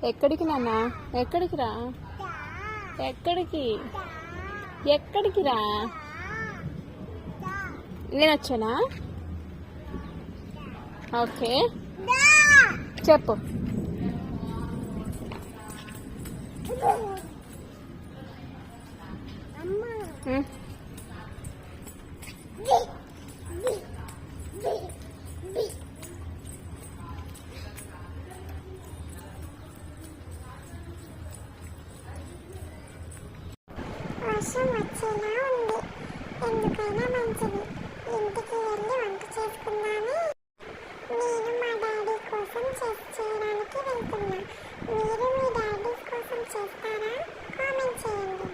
ఎక్కడికి నాన్న? ఎక్కడికి రా? ఎక్కడికి? ఎక్కడికి రా? నేను వచ్చానా? ఓకే చెప్పు. వర్షం వచ్చేలా ఉంది. ఎందుకైనా మంచిది ఇంటికి వెళ్ళి వంట చేసుకుందామని నేను మా డాడీ కోసం చేయడానికి వెళ్తున్నా. మీరు మీ డాడీ కోసం చేస్తారా? కామెంట్ చేయండి.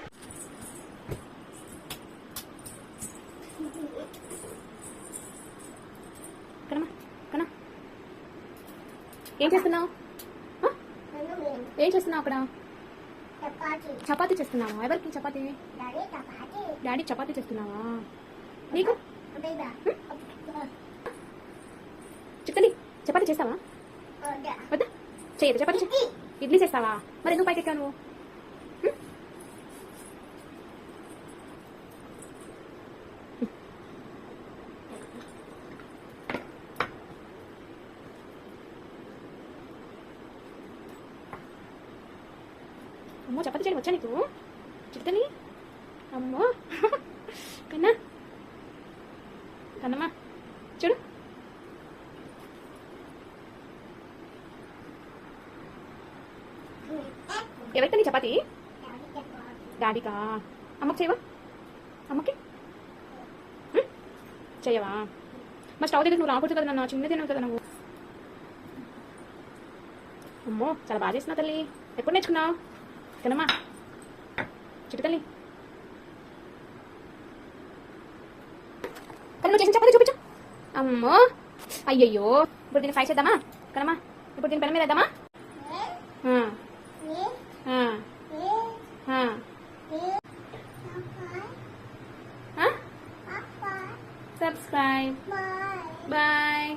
ఏం చేస్తున్నావు? ఏం చేస్తున్నావు అక్కడ? చపాతీ చేస్తున్నావా? ఎవరికి చపాతీ? డాడీ చపాతీ చేస్తున్నావా? నీకు చిక్కని చపాతీ చేస్తావా? వద్దా చేయదు. చపాతీ ఇడ్లీ చేస్తావా? మరి ఎందుకు పైకి ఎక్కావు నువ్వు? అమ్మో చపాతీ చేయడం వచ్చా నీకు? చిట్టని అమ్మో కన్నా కన్నమ్మా చూడు. ఎవరికి నీ చపాతీ? డాడీకా? అమ్మకి చేయవా? అమ్మకి చేయవా? మా స్టవ్ దగ్గర నువ్వు రాకూడదు కదా నాన్న, చిన్నది తిన్నావు కదా నువ్వు. అమ్మో చాలా బాగా చేస్తున్నావు తల్లి. ఎప్పుడు నేర్చుకున్నావు కనమ్మా? చిట్టు తల్లి కానీ నువ్వు చేసిన చపాతీ చూపించు. అమ్మో అయ్యయ్యో, ఇప్పుడు దీన్ని ఫ్రై చేద్దామా కనమ్మా? ఇప్పుడు దీని పెనం మీద వేద్దామా? సబ్స్క్రైబ్. బాయ్.